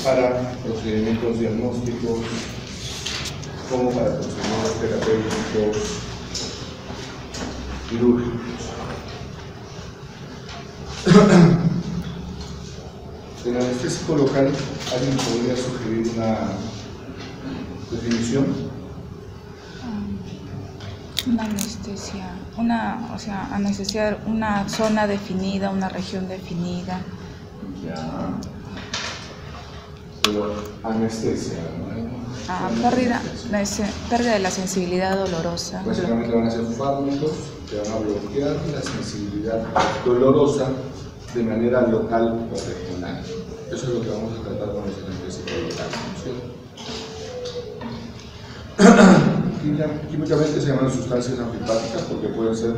Para procedimientos diagnósticos como para procedimientos terapéuticos quirúrgicos. En anestésico local, ¿alguien podría sugerir una definición? Una anestesia, anestesiar una zona definida, una región definida. Ya. Pero anestesia, ¿no? Pérdida de la sensibilidad dolorosa. Básicamente van a ser fármacos que van a bloquear la sensibilidad dolorosa de manera local o regional. Eso es lo que vamos a tratar con los anestésicos locales, ¿no? Químicamente se llaman sustancias anfipáticas porque pueden ser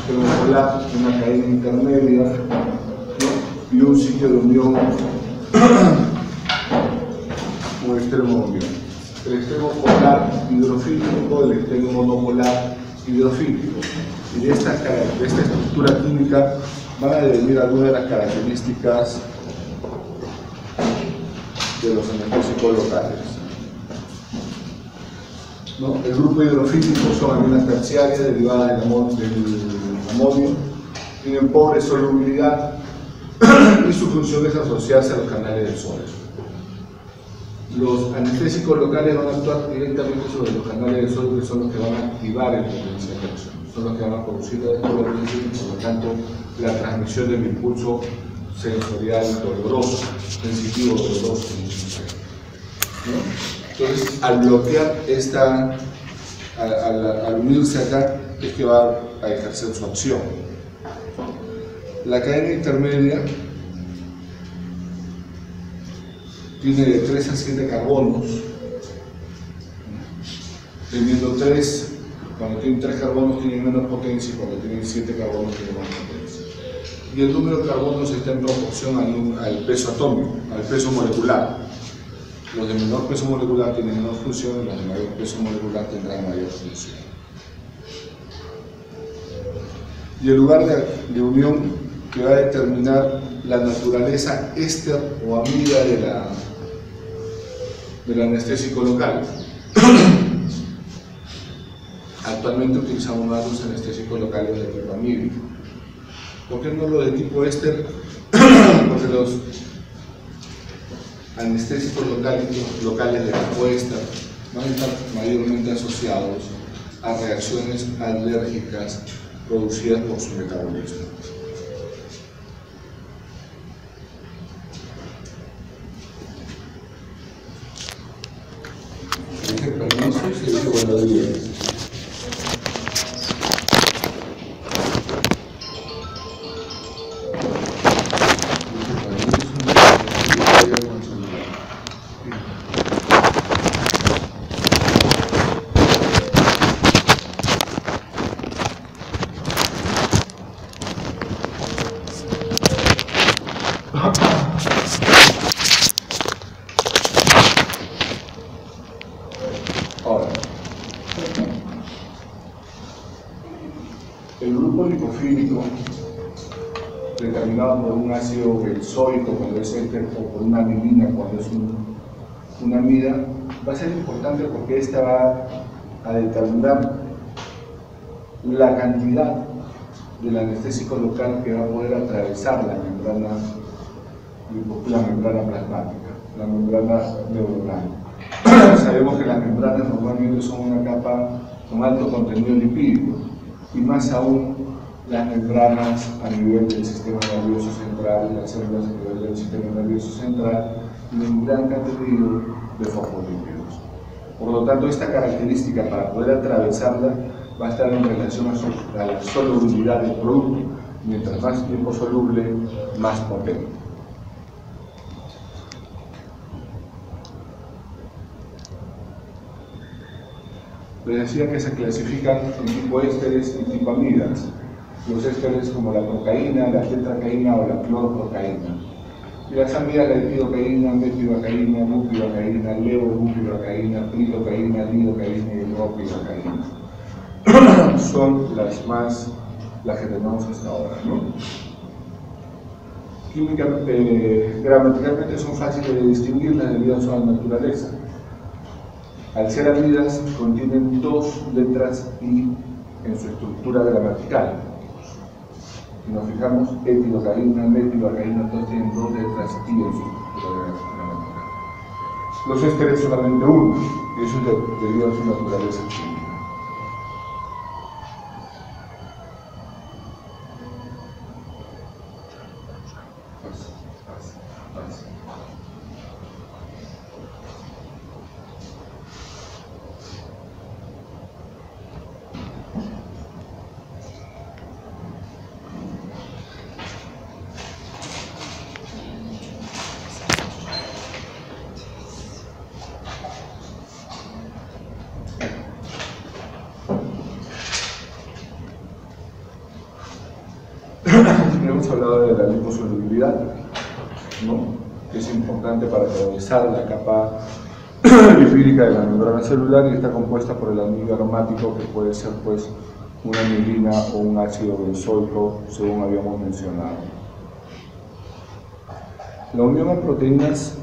termopolar, una cadena intermedia, ¿no? Y un sitio de unión un extremo de unión. El extremo polar hidrofílico, el extremo monopolar hidrofílico. Y de esta estructura química van a devenir algunas de las características de los anestésicos locales. ¿No? El grupo hidrofílico son aminas terciarias derivadas del amonio, tienen pobre solubilidad y su función es asociarse a los canales del sodio. Los anestésicos locales van a actuar directamente sobre los canales del sodio, que son los que van a activar el potencial de acción, son los que van a producir la despolarización y por lo tanto la transmisión del impulso sensorial doloroso, sensitivo doloroso, ¿no? Entonces, al bloquear al unirse acá, es que va a ejercer su acción. La cadena intermedia tiene de 3 a 7 carbonos, teniendo 3, cuando tienen 3 carbonos tienen menos potencia y cuando tienen 7 carbonos tienen más potencia. Y el número de carbonos está en proporción al peso atómico, al peso molecular. Los de menor peso molecular tienen menor función y los de mayor peso molecular tendrán mayor función. Y el lugar de unión que va a determinar la naturaleza éster o amida del anestésico local. Actualmente utilizamos más los anestésicos locales de tipo amídico. ¿Por qué no los de tipo éster? Porque los anestésicos locales de tipo éster van a estar mayormente asociados a reacciones alérgicas producidas por su metabolismo. Dice permiso y se dice buenos días. Ahora, el grupo lipofílico, determinado por un ácido benzoico cuando es éter o por una amidina cuando es una amida, va a ser importante porque esta va a determinar la cantidad del anestésico local que va a poder atravesar la membrana plasmática, la membrana neuronal. Sabemos que las membranas normalmente son una capa con alto contenido lipídico y más aún las membranas a nivel del sistema nervioso central, las células a nivel del sistema nervioso central tienen un gran contenido de fosfolípidos. Por lo tanto, esta característica para poder atravesarla va a estar en relación a la solubilidad del producto. Mientras más tiempo soluble, más potente. Les decía que se clasifican en tipo ésteres y tipo amidas. Los ésteres como la procaína, la tetracaína o la cloroprocaína. Y las amigas de lidocaína, metilocaína, bupivacaína, levobupivacaína, prilocaína, lidocaína y ropivacaína son las que tenemos hasta ahora, ¿no? Gramaticalmente son fáciles de distinguirlas debido a su naturaleza. Al ser amidas, contienen dos letras I en su estructura gramatical. Si nos fijamos, etilocaína, metilocaína, todos tienen dos letras I en su estructura gramatical. Los ésteres solamente uno, y eso es debido a su naturaleza química. Hemos hablado de la liposolubilidad, ¿no? Que es importante para atravesar la capa lipídica de la membrana celular y está compuesta por el anillo aromático que puede ser pues una mielina o un ácido benzoico, según habíamos mencionado. La unión a proteínas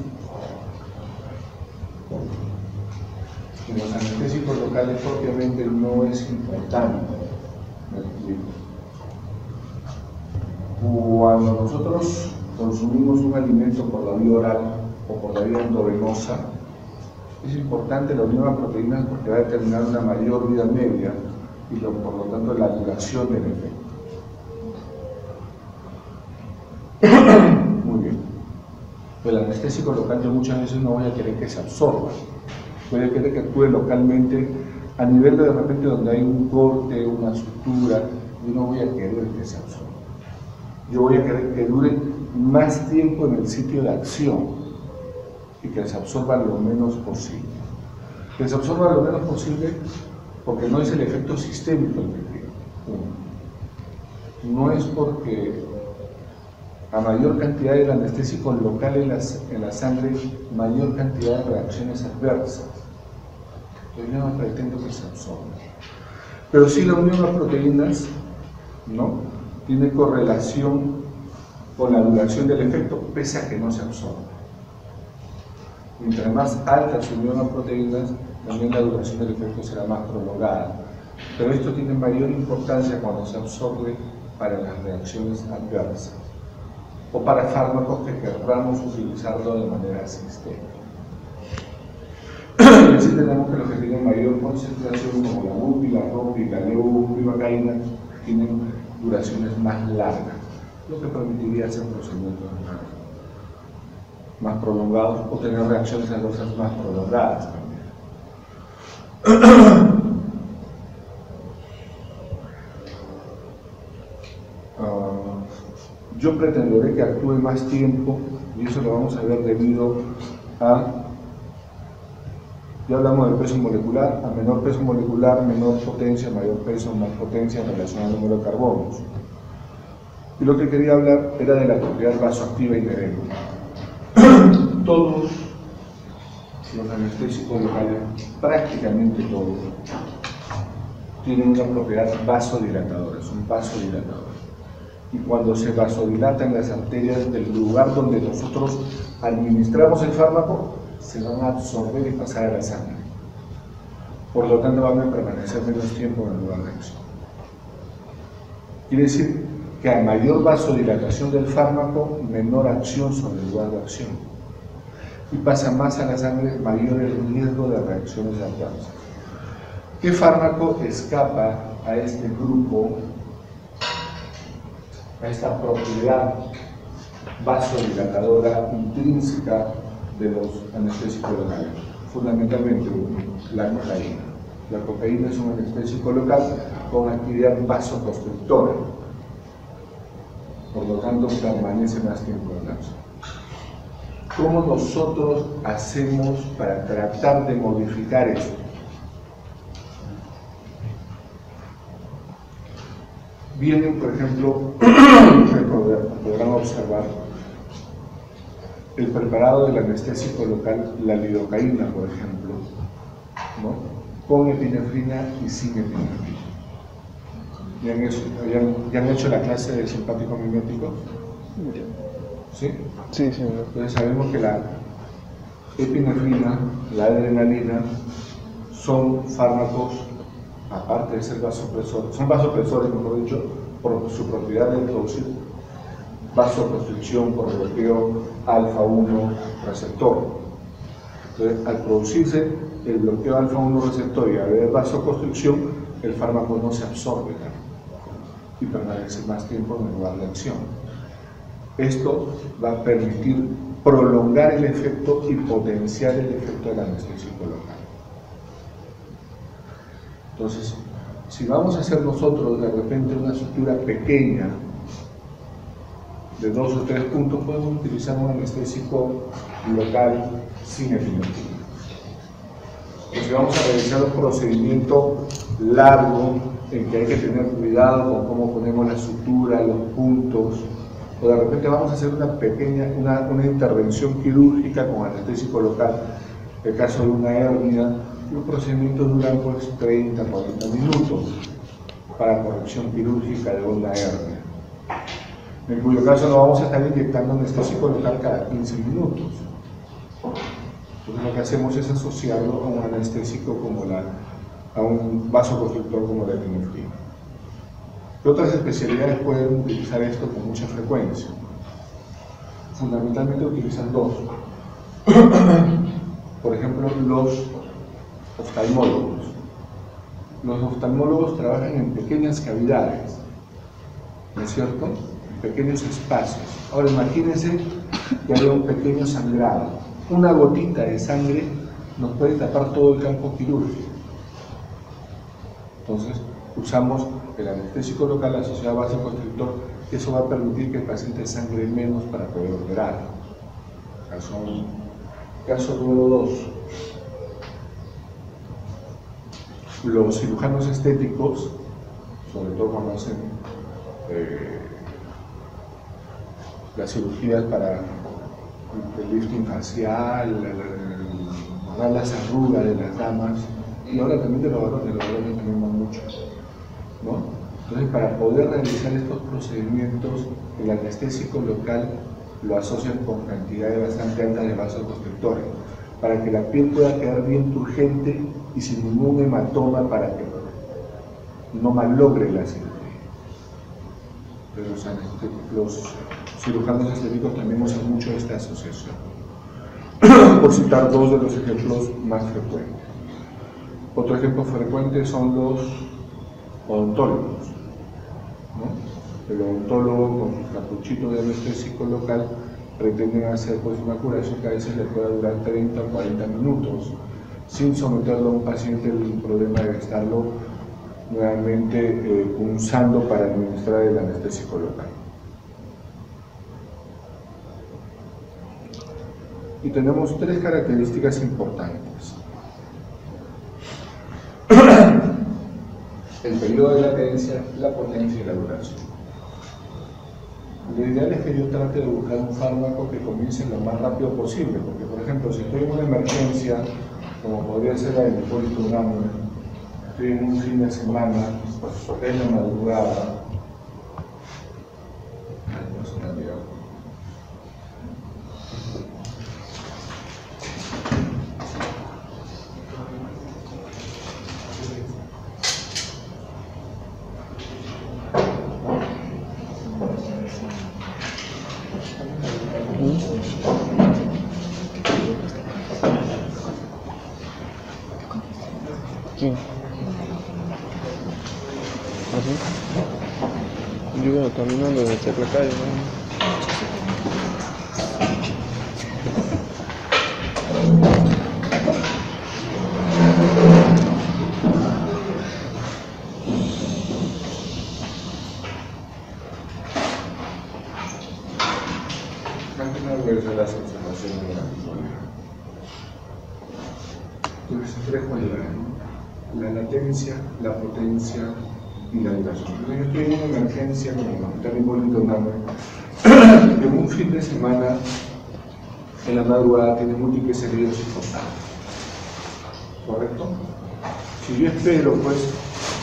en los anestésicos locales propiamente no es importante. ¿Me explico? Cuando nosotros consumimos un alimento por la vía oral o por la vía endovenosa, es importante la unión a proteínas porque va a determinar una mayor vida media y por lo tanto la duración del efecto. Muy bien. El anestésico local yo muchas veces no voy a querer que se absorba. Voy a querer que actúe localmente a nivel de repente donde hay un corte, una sutura, yo no voy a querer que se absorba. Yo voy a querer que dure más tiempo en el sitio de acción y que se absorba lo menos posible. Que se absorba lo menos posible porque no es el efecto sistémico el que tiene. No es porque a mayor cantidad del anestésico local en la sangre, mayor cantidad de reacciones adversas. Entonces yo no pretendo que se absorba. Pero sí la unión a proteínas, ¿no?, tiene correlación con la duración del efecto, pese a que no se absorbe. Mientras más alta su unión a proteínas, también la duración del efecto será más prolongada. Pero esto tiene mayor importancia cuando se absorbe para las reacciones adversas o para fármacos que querramos utilizarlo de manera sistémica. Y así tenemos que los que tienen mayor concentración, como la bupi, la ropi y la levobupivacaína, tienen duraciones más largas, lo que permitiría hacer procedimientos más prolongados o tener reacciones adversas más prolongadas también. Yo pretenderé que actúe más tiempo y eso lo vamos a ver debido a, ya hablamos del peso molecular, a menor peso molecular, menor potencia, mayor peso, más potencia en relación al número de carbonos. Y lo que quería hablar era de la propiedad vasoactiva inherente. Todos los anestésicos locales, prácticamente todos, tienen una propiedad vasodilatadora, es un vasodilatador. Y cuando se vasodilatan las arterias del lugar donde nosotros administramos el fármaco, se van a absorber y pasar a la sangre. Por lo tanto, van a permanecer menos tiempo en el lugar de acción. Quiere decir que a mayor vasodilatación del fármaco, menor acción sobre el lugar de acción. Y pasa más a la sangre, mayor el riesgo de reacciones adversas. ¿Qué fármaco escapa a este grupo, a esta propiedad vasodilatadora intrínseca de los anestésicos locales? Fundamentalmente la cocaína. La cocaína es un anestésico local con actividad vasoconstrictora. Por lo tanto, permanece más tiempo en acción. ¿Cómo nosotros hacemos para tratar de modificar esto? Vienen, por ejemplo, podrán observar el preparado del anestésico local, la lidocaína, por ejemplo, ¿no? Con epinefrina y sin epinefrina. ¿Ya han hecho la clase de simpático mimético? ¿Sí? Sí, sí. Entonces sabemos que la epinefrina, la adrenalina, son fármacos, aparte de ser vasopresores, son vasopresores, mejor dicho, por su propiedad de producir vasoconstricción por bloqueo alfa-1 receptor. Entonces, al producirse el bloqueo alfa-1 receptor y haber vasoconstricción, el fármaco no se absorbe y permanece más tiempo en el lugar de acción. Esto va a permitir prolongar el efecto y potenciar el efecto del anestésico local. Entonces, si vamos a hacer nosotros de repente una sutura pequeña de 2 o 3 puntos, podemos utilizar un anestésico local sin epinefrina. Si vamos a realizar un procedimiento largo en que hay que tener cuidado con cómo ponemos la sutura, los puntos, o de repente vamos a hacer una pequeña, una intervención quirúrgica con anestésico local, en el caso de una hernia, los procedimientos duran pues 30 a 40 minutos para corrección quirúrgica de una hernia, en cuyo caso no vamos a estar inyectando anestésico local cada 15 minutos. Entonces lo que hacemos es asociarlo a un anestésico a un vasoconstrictor como la epinefrina. Otras especialidades pueden utilizar esto con mucha frecuencia. Fundamentalmente utilizan dos. Por ejemplo, los oftalmólogos. Los oftalmólogos trabajan en pequeñas cavidades, ¿no es cierto? En pequeños espacios. Ahora imagínense que haya un pequeño sangrado. Una gotita de sangre nos puede tapar todo el campo quirúrgico. Entonces, usamos el anestésico local asociado a vasoconstrictor, eso va a permitir que el paciente sangre menos para poder operar. Caso número 2. Los cirujanos estéticos, sobre todo cuando hacen las cirugías para el lifting facial, borrar las arrugas de las damas, y ahora también de los varones también van mucho, ¿no? Entonces, para poder realizar estos procedimientos, el anestésico local lo asocian con cantidades bastante altas de vasoconstrictores, para que la piel pueda quedar bien turgente y sin ningún hematoma para que no malogre la cirugía. Pero los cirujanos estéticos también usan mucho esta asociación, por citar dos de los ejemplos más frecuentes. Otro ejemplo frecuente son los odontólogos, ¿no? El odontólogo con su capuchito de anestésico local pretenden hacer pues una curación que a veces le pueda durar 30 o 40 minutos sin someterlo a un paciente el problema de estarlo nuevamente punzando para administrar el anestésico local. Y tenemos 3 características importantes. El periodo de latencia, la potencia y la duración. Lo ideal es que yo trate de buscar un fármaco que comience lo más rápido posible, porque por ejemplo, si estoy en una emergencia, como podría ser la del Hipólito Unanue, estoy en un fin de semana, en la madrugada, ¿Quién? ¿Así? Yo veo caminando desde la calle, ¿no? Las observaciones de la memoria. Entonces, 3 cualidades, ¿no? La latencia, la potencia y la duración. Entonces, yo estoy en una emergencia como el Hospital Hipólito Unanue, en un fin de semana en la madrugada tiene múltiples heridos importantes. ¿Correcto? Si yo espero pues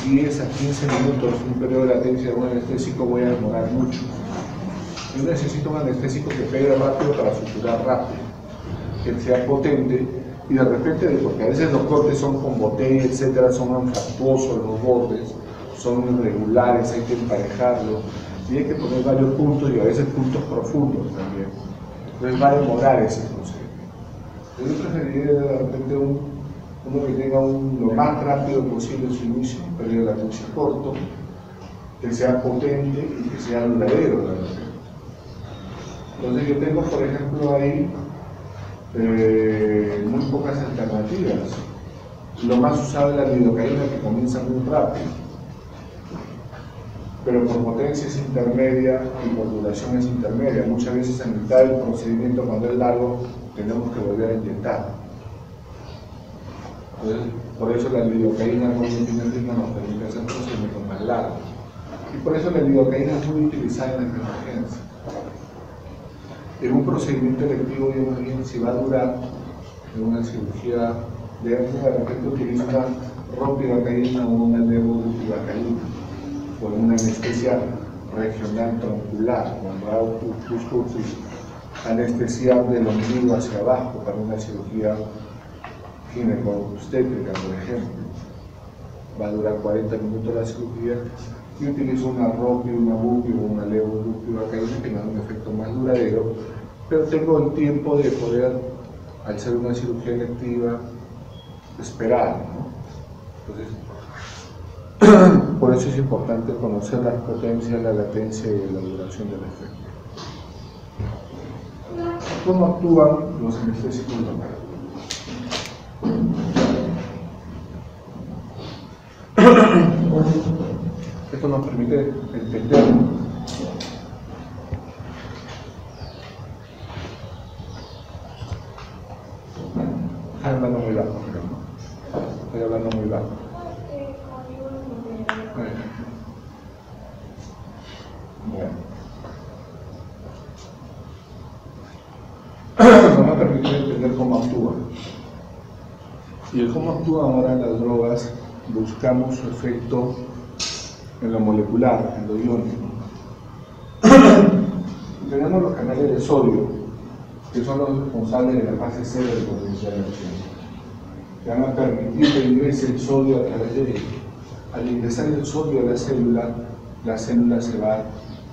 10 a 15 minutos un periodo de latencia de un anestésico, voy a demorar mucho. Yo necesito un anestésico que pegue rápido para suturar rápido, que sea potente, y de repente, porque a veces los cortes son con botella, etcétera, son anfractuosos los bordes, son irregulares, hay que emparejarlos, y hay que poner varios puntos y a veces puntos profundos también. Entonces va a demorar ese procedimiento. Yo preferiría de repente uno que tenga lo más rápido posible su inicio, un periodo de latencia corto, que sea potente y que sea duradero de repente. Entonces yo tengo, por ejemplo, ahí muy pocas alternativas. Lo más usado es la lidocaína, que comienza muy rápido, pero por potencia es intermedia y por duración es intermedia. Muchas veces en mitad del procedimiento, cuando es largo, tenemos que volver a inyectar. Entonces, por eso la lidocaína, cuando tiene el ritmo, nos permite hacer procedimientos más largos. Y por eso la lidocaína es muy utilizada en las emergencias. En un procedimiento electivo de emergencia, si va a durar en una cirugía de repente utiliza una ropivacaína o una levobupivacaína, o en una anestesia regional troncular, cuando hago anestesia del ombligo hacia abajo para una cirugía gineco-obstétrica, por ejemplo. Va a durar 40 minutos la cirugía y utilizo una ropi, una bupi o una levobupivacaína que me da un efecto más duradero, pero tengo el tiempo de poder, al ser una cirugía electiva, esperar, ¿no? Entonces, por eso es importante conocer las potencias, la latencia y la duración del efecto. ¿Cómo actúan los anestésicos locales? Esto nos permite entender estoy hablando muy bajo, estoy hablando muy bajo. Bueno. Nos va a permitir entender cómo actúa. Y el cómo actúan ahora las drogas, buscamos su efecto en lo molecular, en lo iónico. Tenemos los canales de sodio, que son los responsables de la fase 0 del potencial de acción, que van a permitir que ingrese el sodio a través de ellos. Al ingresar el sodio a la célula se va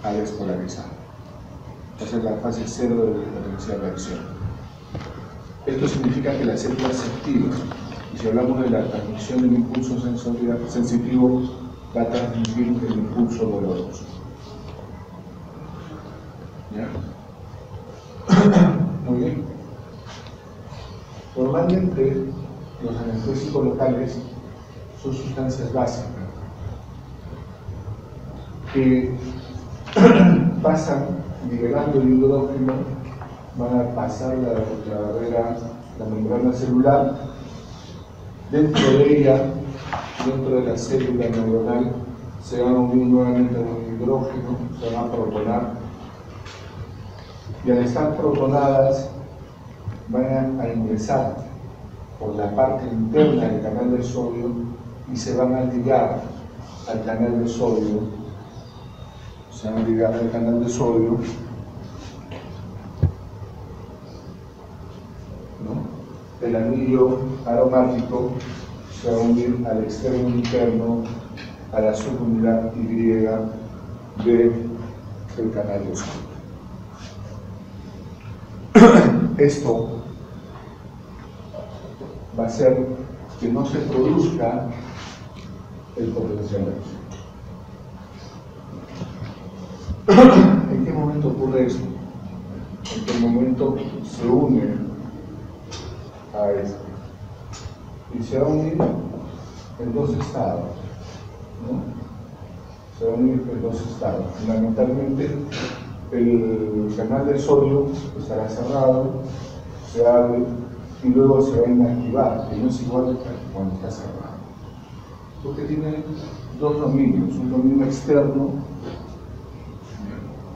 a despolarizar. Esa es la fase 0 del potencial de acción. Esto significa que la célula se activa, y si hablamos de la transmisión del impulso sensitivo, va a transmitir el impulso doloroso. ¿Ya? Muy bien. Normalmente los anestésicos locales son sustancias básicas que pasan liberando el hidrógeno, van a pasar la barrera, la membrana celular, dentro de ella, dentro de la célula neuronal, se van a unir nuevamente a un hidrógeno, se van a protonar, y al estar protonadas van a ingresar por la parte interna del canal de sodio y se van a ligar al canal de sodio, ¿no? El anillo aromático se va a unir al extremo interno, a la subunidad Y del canal de sodio. Esto va a hacer que no se produzca el potencial de acción. ¿En qué momento ocurre esto? En qué momento se une a esto. Y se va a unir en dos estados, ¿no? Se va a unir en dos estados. Fundamentalmente, el canal de sodio estará cerrado, se abre y luego se va a inactivar, que no es igual que cuando está cerrado. Porque tiene dos dominios, un dominio externo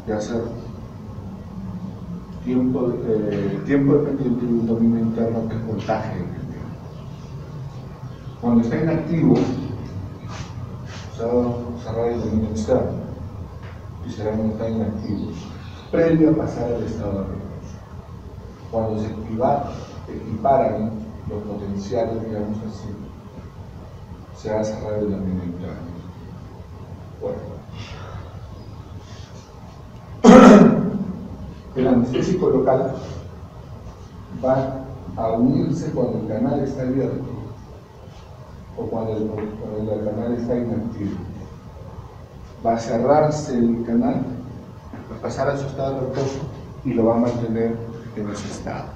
que va a ser tiempo depende del tributario interno, que es voltaje dependiente. Cuando está inactivo, se va a cerrar el dominio externo y será cuando está inactivo, previo a pasar al estado de reposo. Cuando se equiparan los potenciales, digamos así, se va a cerrar el dominio interno. Bueno. El anestésico local va a unirse cuando el canal está abierto o cuando el canal está inactivo. Va a cerrarse el canal, va a pasar a su estado de reposo y lo va a mantener en ese estado.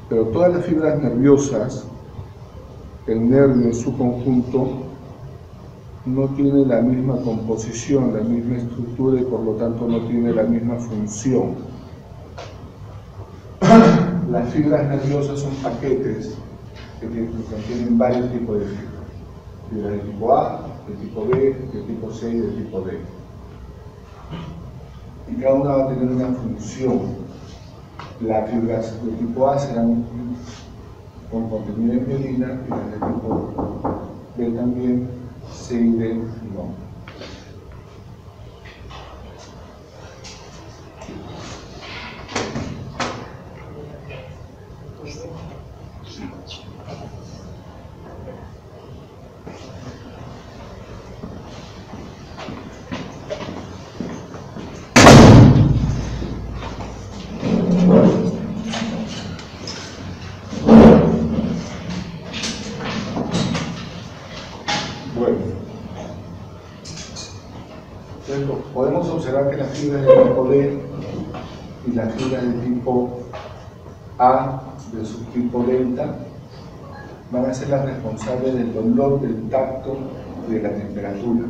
Pero todas las fibras nerviosas, el nervio en su conjunto, no tiene la misma composición, la misma estructura y por lo tanto no tiene la misma función. Las fibras nerviosas son paquetes que contienen varios tipos de fibras. Fibras de tipo A, de tipo B, de tipo C y de tipo D. Y cada una va a tener una función. Las fibras de tipo A serán con contenido en mielina y las de tipo B también, C y D no. Podemos observar que las fibras de tipo D y las fibras de tipo A del subtipo delta van a ser las responsables del dolor, del tacto y de la temperatura.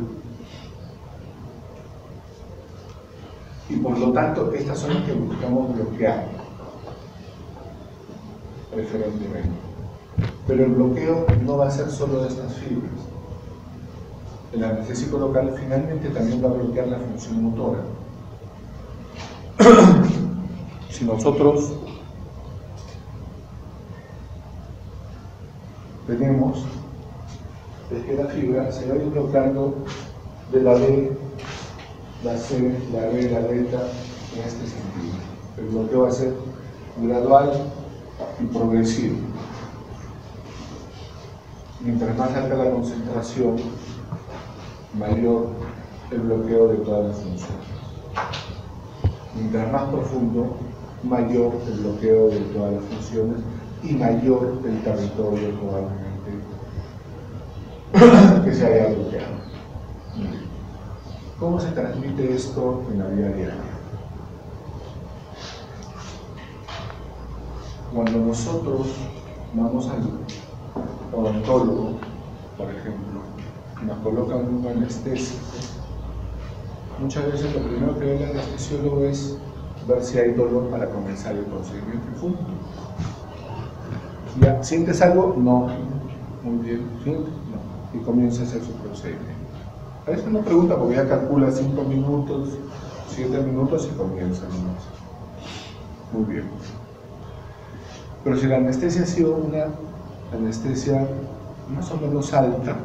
Y por lo tanto, estas son las que buscamos bloquear preferentemente. Pero el bloqueo no va a ser solo de estas fibras. El anestésico local finalmente también va a bloquear la función motora. Si nosotros tenemos es que la fibra se va a ir bloqueando de la B, la C, la B, la beta en este sentido. El bloqueo va a ser gradual y progresivo. Mientras más alta la concentración, mayor el bloqueo de todas las funciones. Mientras más profundo, mayor el bloqueo de todas las funciones y mayor el territorio probablemente que se haya bloqueado. ¿Cómo se transmite esto en la vida diaria? Cuando nosotros vamos al odontólogo, por ejemplo, nos colocan un anestésico, muchas veces lo primero que ve el anestesiólogo es ver si hay dolor para comenzar el procedimiento. Punto. ¿Ya? ¿Sientes algo? No. Muy bien. ¿Sientes? No. Y comienza a hacer su procedimiento. A veces no pregunta porque ya calcula 5 minutos, 7 minutos y comienza. Muy bien. Pero si la anestesia ha sido una anestesia más o menos alta,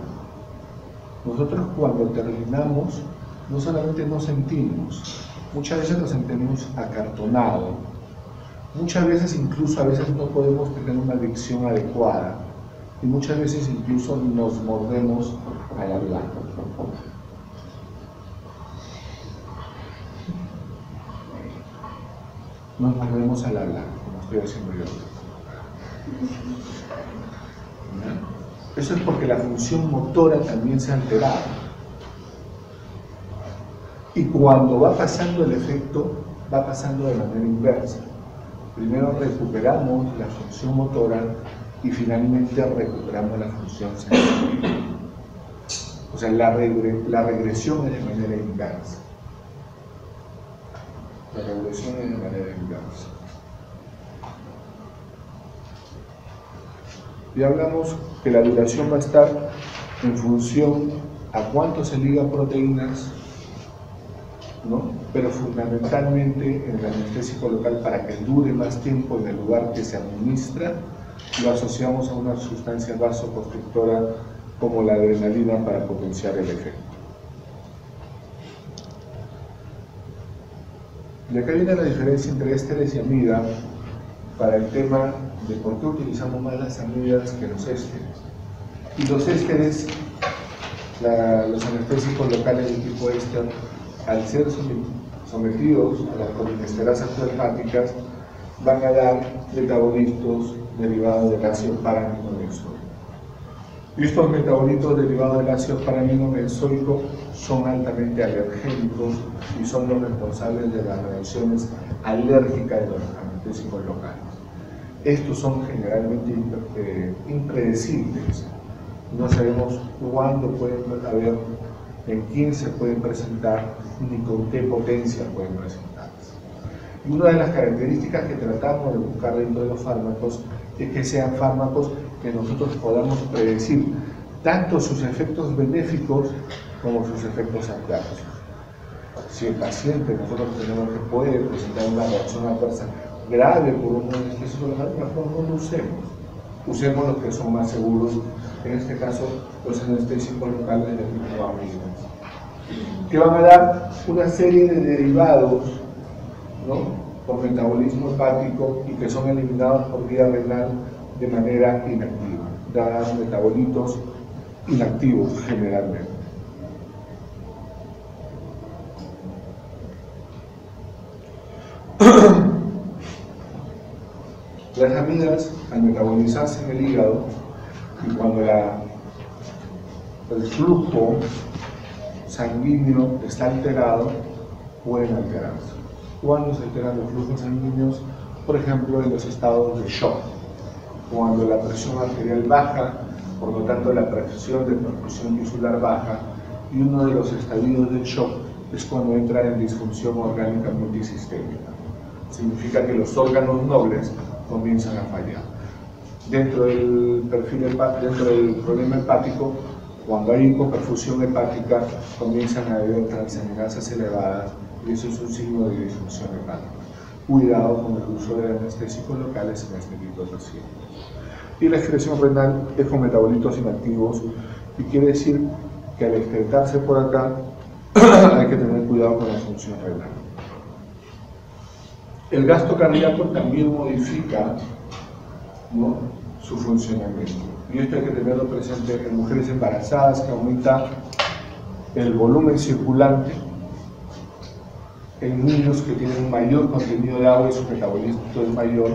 nosotros cuando terminamos no solamente nos sentimos, muchas veces nos sentimos acartonados, muchas veces incluso a veces no podemos tener una dicción adecuada y muchas veces incluso nos mordemos al hablar. Nos mordemos al hablar, como estoy haciendo yo. Eso es porque la función motora también se ha alterado. Y cuando va pasando el efecto, va pasando de manera inversa. Primero recuperamos la función motora y finalmente recuperamos la función sensitiva. O sea, la regresión es de manera inversa. La regresión es de manera inversa. Y hablamos que la duración va a estar en función a cuánto se ligan proteínas pero fundamentalmente en el anestésico local, para que dure más tiempo en el lugar que se administra, lo asociamos a una sustancia vasoconstrictora como la adrenalina para potenciar el efecto. Y acá viene la diferencia entre ésteres y amida para el tema de por qué utilizamos más las amidas que los ésteres. Y los ésteres, los anestésicos locales de tipo éster, al ser sometidos a las colinesterasas hepáticas, van a dar metabolitos derivados del ácido paraminobenzoico. Y estos metabolitos derivados del ácido paraminobenzoico son altamente alergénicos y son los responsables de las reacciones alérgicas de los anestésicos locales. Estos son generalmente impredecibles. No sabemos cuándo pueden haber, en quién se pueden presentar, ni con qué potencia pueden presentarse. Y una de las características que tratamos de buscar dentro de los fármacos es que sean fármacos que nosotros podamos predecir tanto sus efectos benéficos como sus efectos adversos. Si el paciente nosotros tenemos que puede presentar una reacción adversa grave por un anestésico local, mejor no lo usemos. Usemos los que son más seguros, en este caso los anestésicos locales del tipo amida, que van a dar una serie de derivados, ¿no?, por metabolismo hepático y que son eliminados por vía renal de manera inactiva, dadas metabolitos inactivos generalmente. Las amidas, al metabolizarse en el hígado, y cuando el flujo sanguíneo está alterado, pueden alterarse. ¿Cuándo se alteran los flujos sanguíneos? Por ejemplo, en los estados de shock, cuando la presión arterial baja, por lo tanto la presión de perfusión tisular baja, y uno de los estadios del shock es cuando entra en disfunción orgánica multisistémica. Significa que los órganos nobles comienzan a fallar. Dentro del problema hepático, cuando hay hipoperfusión hepática, comienzan a haber transaminasas elevadas, y eso es un signo de disfunción hepática. Cuidado con el uso de anestésicos locales en este tipo de pacientes. Y la excreción renal es con metabolitos inactivos, y quiere decir que al excretarse por acá hay que tener cuidado con la función renal. El gasto cardíaco también modifica, ¿no?, su funcionamiento. Y esto hay que tenerlo presente en mujeres embarazadas, que aumenta el volumen circulante, en niños que tienen un mayor contenido de agua y su metabolismo es mayor,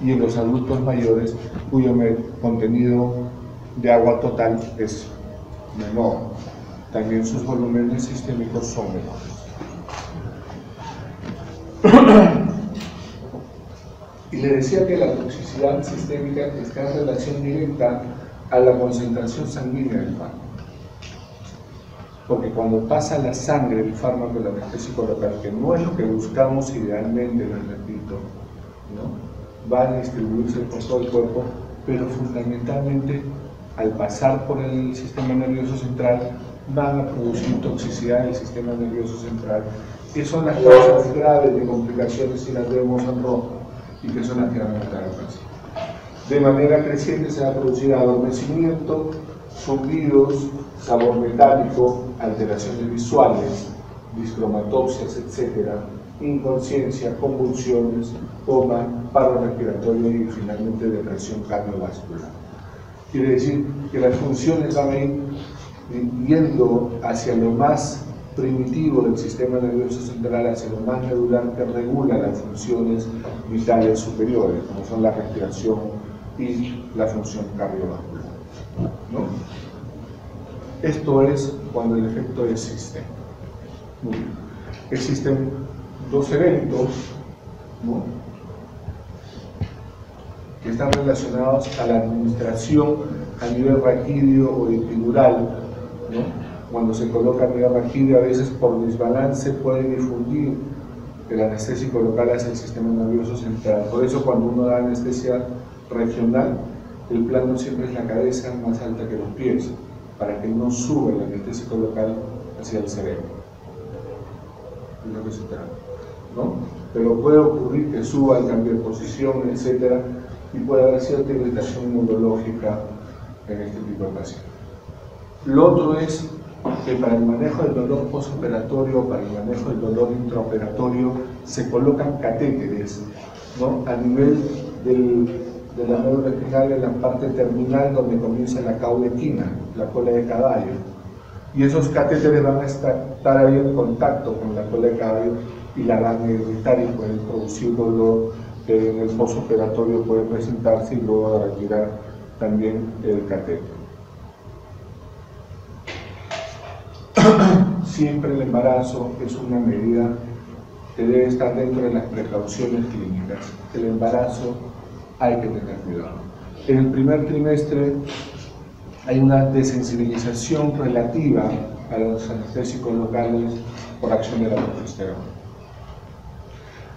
y en los adultos mayores cuyo contenido de agua total es menor. También sus volúmenes sistémicos son menores. Y le decía que la toxicidad sistémica está en relación directa a la concentración sanguínea del fármaco. Porque cuando pasa la sangre del fármaco, el anestésico local, que no es lo que buscamos idealmente, les repito, ¿no?, va a distribuirse por todo el cuerpo, pero fundamentalmente al pasar por el sistema nervioso central van a producir toxicidad en el sistema nervioso central, que son las causas graves de complicaciones, y las vemos en rojo, y que son las que van a matar al paciente. De manera creciente se va a producir adormecimiento, zumbidos, sabor metálico, alteraciones visuales, discromatopsias, etc., inconsciencia, convulsiones, coma, paro respiratorio y finalmente depresión cardiovascular. Quiere decir que las funciones van a ir yendo hacia lo más primitivo del sistema nervioso central, hacia lo más medular, que regula las funciones vitales superiores, como son la respiración y la función cardiovascular, ¿no? Esto es cuando el efecto es sistémico. Existen dos eventos, ¿no?, que están relacionados a la administración a nivel raquídeo o epidural, ¿no? Cuando se coloca a nivel raquídeo, a veces por desbalance puede difundir el anestésico local hacia el sistema nervioso central. Por eso cuando uno da anestesia regional, el plano siempre es la cabeza más alta que los pies, para que no suba el anestésico local hacia el cerebro. de lo que se trata, ¿no? Pero puede ocurrir que suba el cambio de posición, etcétera, y puede haber cierta irritación neurológica en este tipo de pacientes. Lo otro es que para el manejo del dolor postoperatorio, para el manejo del dolor intraoperatorio, se colocan catéteres, ¿no? A nivel de la médula espinal, en la parte terminal donde comienza la cauda equina, la cola de caballo. Y esos catéteres van a estar ahí en contacto con la cola de caballo y la van a irritar y pueden producir dolor que en el postoperatorio puede presentarse y luego retirar también el catéter. Siempre el embarazo es una medida que debe estar dentro de las precauciones clínicas. El embarazo hay que tener cuidado. En el primer trimestre hay una desensibilización relativa a los anestésicos locales por acción de la progesterona.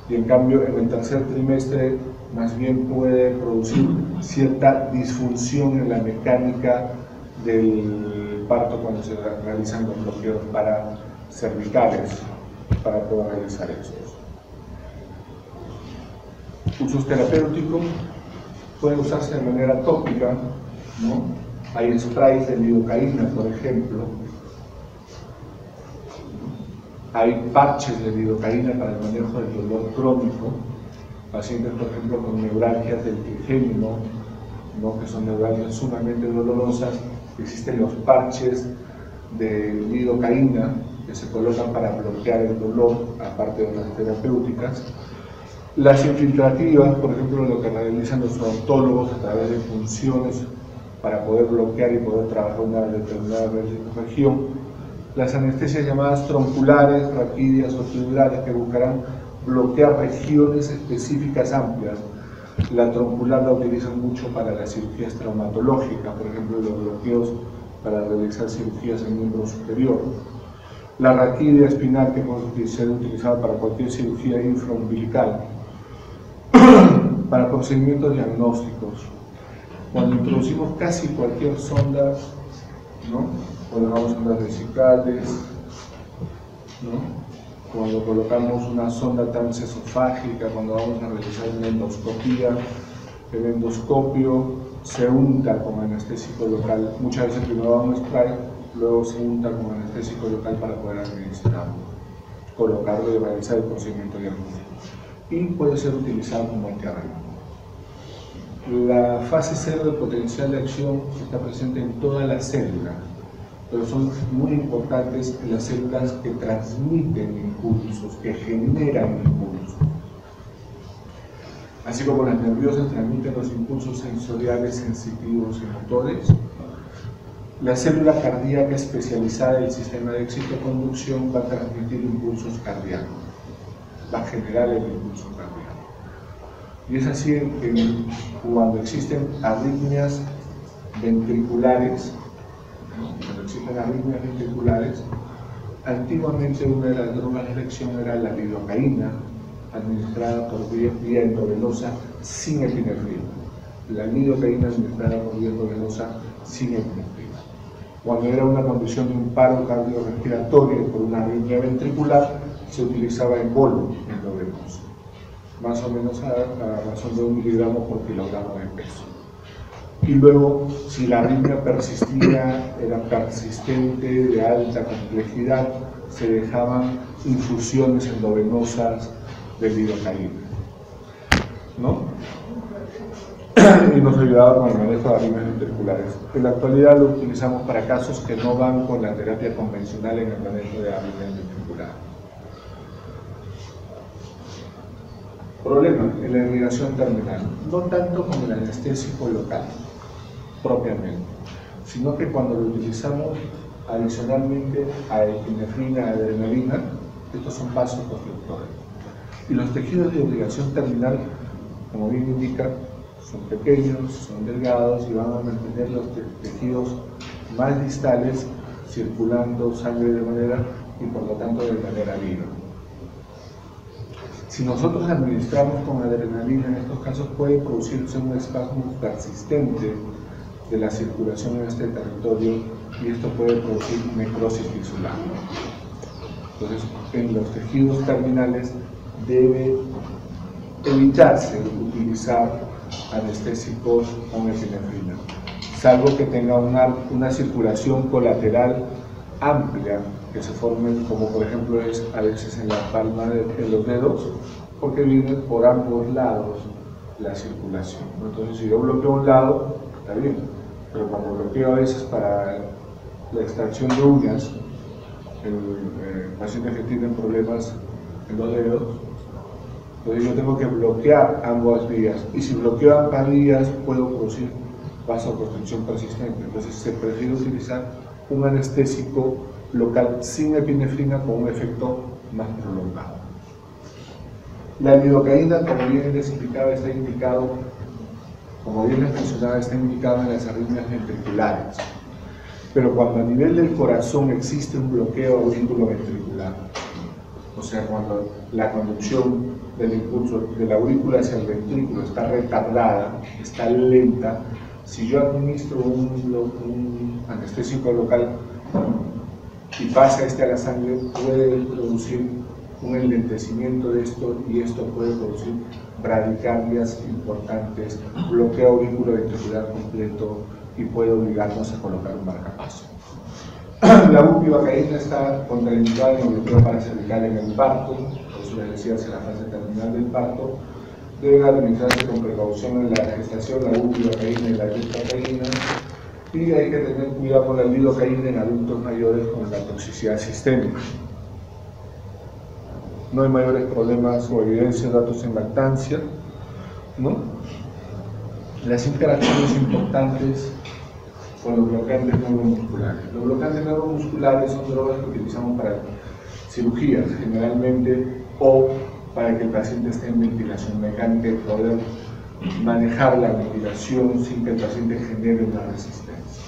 Y en cambio, en el tercer trimestre, más bien puede producir cierta disfunción en la mecánica del parto cuando se realizan los bloqueos para cervicales, para poder realizar estos. Usos terapéuticos pueden usarse de manera tópica, ¿no? Hay sprays de lidocaína, por ejemplo. Hay parches de lidocaína para el manejo del dolor crónico. Pacientes, por ejemplo, con neuralgias del trigémino, ¿no? Que son neuralgias sumamente dolorosas. Existen los parches de lidocaína que se colocan para bloquear el dolor, aparte de las terapéuticas. Las infiltrativas, por ejemplo, lo que realizan los odontólogos a través de funciones para poder bloquear y poder trabajar una determinada región. Las anestesias llamadas tronculares, raquídeas o tubulares, que buscarán bloquear regiones específicas amplias. La troncular la utilizan mucho para las cirugías traumatológicas, por ejemplo, los bloqueos para realizar cirugías en miembro superior. La raquídea espinal, que puede ser utilizada para cualquier cirugía infraumbilical. Para procedimientos diagnósticos, cuando introducimos casi cualquier sonda, ¿no? Colocamos sondas vesicales, ¿no? Cuando colocamos una sonda transesofágica, cuando vamos a realizar una endoscopía, el endoscopio se unta con anestésico local. Muchas veces primero va un spray, luego se unta con anestésico local para poder administrarlo, colocarlo y realizar el procedimiento diagnóstico. Y puede ser utilizado como antiarrítmico. La fase 0 de potencial de acción está presente en todas las células, pero son muy importantes en las células que transmiten impulsos, que generan impulsos. Así como las nerviosas transmiten los impulsos sensoriales, sensitivos y motores, la célula cardíaca especializada del sistema de excitoconducción va a transmitir impulsos cardíacos, va a generar el impulso cardíaco. Y es así que cuando existen arritmias ventriculares, antiguamente una de las drogas de elección era la lidocaína, administrada por vía endovenosa sin epinefrina. La lidocaína administrada por vía endovenosa sin epinefrina. Cuando era una condición de un paro cardiorrespiratorio por una arritmia ventricular, se utilizaba en bolo endovenoso, más o menos a razón de 1 miligramo por kilogramo de peso. Y luego, si la arritmia persistía, era persistente, de alta complejidad, se dejaban infusiones endovenosas de lidocaína, ¿no? Y nos ayudaba con el manejo de arritmias ventriculares. En la actualidad lo utilizamos para casos que no van con la terapia convencional en el manejo de arritmias ventriculares. Problema en la irrigación terminal, no tanto como el anestésico local propiamente, sino que cuando lo utilizamos adicionalmente a epinefrina, a adrenalina, estos son vasoconstrictores. Y los tejidos de irrigación terminal, como bien indica, son pequeños, son delgados y van a mantener los tejidos más distales circulando sangre de manera y por lo tanto de manera viva. Si nosotros administramos con adrenalina en estos casos puede producirse un espasmo persistente de la circulación en este territorio y esto puede producir necrosis tisular. Entonces, en los tejidos terminales debe evitarse utilizar anestésicos con epinefrina, salvo que tenga una circulación colateral amplia, que se formen, como por ejemplo es a veces en la palma de los dedos, porque viene por ambos lados la circulación, ¿no? Entonces, si yo bloqueo un lado, está bien, pero cuando bloqueo a veces para la extracción de uñas, pacientes que tienen problemas en los dedos, entonces yo tengo que bloquear ambas vías, y si bloqueo ambas vías puedo producir vasoconstricción persistente. Entonces se prefiere utilizar un anestésico local sin epinefrina con un efecto más prolongado. La lidocaína, como bien les indicaba, está indicado, como bien les mencionaba, está indicado en las arritmias ventriculares. Pero cuando a nivel del corazón existe un bloqueo aurículo-ventricular, o sea, cuando la conducción del impulso de la aurícula hacia el ventrículo está retardada, está lenta, si yo administro un anestésico local y pasa a la sangre, puede producir un enlentecimiento de esto, y esto puede producir bradicardias importantes, bloqueo auriculoventricular completo, y puede obligarnos a colocar un marcapaso. La bupivacaína está contraindicada en el bloqueo paracervical en el parto, por eso les decía, hacia la fase terminal del parto. Deben administrarse con precaución en la gestación la bupivacaína y la lidocaína, y hay que tener cuidado con la lidocaína en adultos mayores con la toxicidad sistémica. No hay mayores problemas o evidencia de datos en lactancia, ¿no? Las interacciones importantes con los bloqueantes neuromusculares. Los bloqueantes neuromusculares son drogas que utilizamos para cirugías generalmente, o para que el paciente esté en ventilación mecánica y poder manejar la ventilación sin que el paciente genere una resistencia.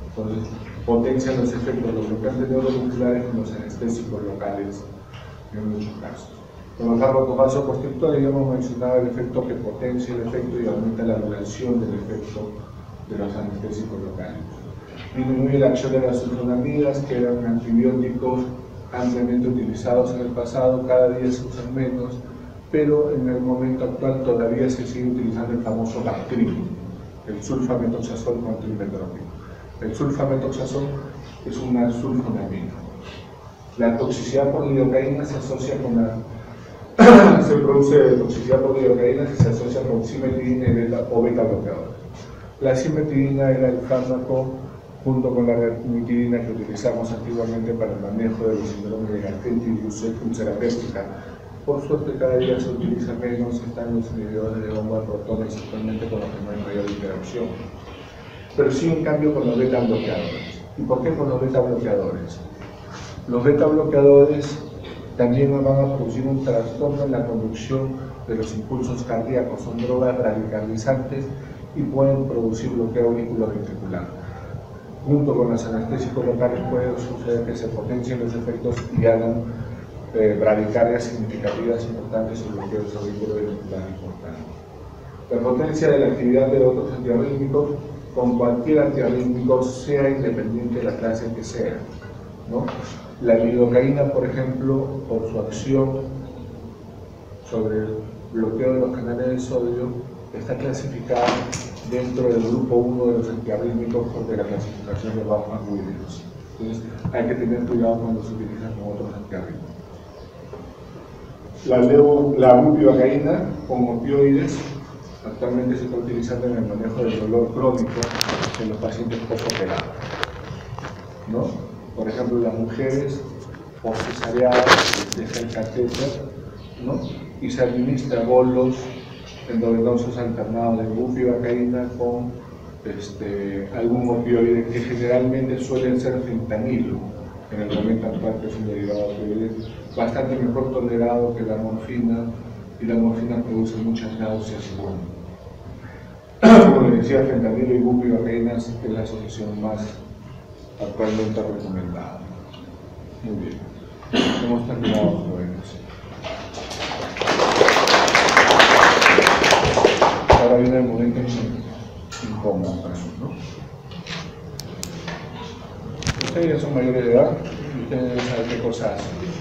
Entonces, potencian los efectos de los bloqueantes neuromusculares en los anestésicos locales en muchos casos. Con los fármacos vasoconstrictores ya hemos mencionado el efecto que potencia el efecto y aumenta la duración del efecto de los anestésicos locales. Disminuye la acción de las sulfonamidas, que eran antibióticos ampliamente utilizados en el pasado, cada día se usan menos, pero en el momento actual todavía se sigue utilizando el famoso Bactrim, el sulfametoxazol con trimmetoprim. El sulfametoxazol es una sulfonamida. La toxicidad por lidocaína se asocia con se produce toxicidad por lidocaína que se asocia con cimetidina o beta bloqueador. La cimetidina era el fármaco junto con la ranitidina que utilizamos antiguamente para el manejo del síndrome de gastritis y úlcera péptica. Por suerte cada día se utiliza menos, están los inhibidores de bomba de protones actualmente con los que no hay mayor interacción. Pero sí, en cambio, con los beta bloqueadores. ¿Y por qué con los beta bloqueadores? Los beta bloqueadores también van a producir un trastorno en la conducción de los impulsos cardíacos, son drogas radicalizantes y pueden producir bloqueo auriculoventricular. Junto con los anestésicos locales puede suceder que se potencien los efectos y hagan bradicardias significativas importantes o bloqueos auriculoventriculares importantes. La potencia de la actividad de otros antiarrítmicos, con cualquier antiarrítmico, sea independiente de la clase que sea, ¿no? La lidocaína, por ejemplo, por su acción sobre el bloqueo de los canales de sodio, está clasificada dentro del grupo 1 de los antiarrítmicos de la clasificación de Baumann-Williams. Entonces, hay que tener cuidado cuando se utilizan con otros antiarrítmicos. La bupivacaína con opioides actualmente se está utilizando en el manejo del dolor crónico en los pacientes post-operados, ¿no? Por ejemplo, las mujeres post-cesareadas dejan el catéter, ¿no? Y se administra bolos endovenosos alternados de bupivacaína con algún opioide que generalmente suelen ser fentanilo en el momento actual, que es un derivado opioide bastante mejor tolerado que la morfina, y la morfina produce muchas náuseas y vómitos. Como les decía, fentanilo y bupivacaína es la asociación más actualmente recomendada. Muy bien, hemos terminado, jóvenes. Ahora viene el momento incómodo para mí, ¿no? Ustedes ya son mayores de edad, Ustedes deben saber qué cosa hace.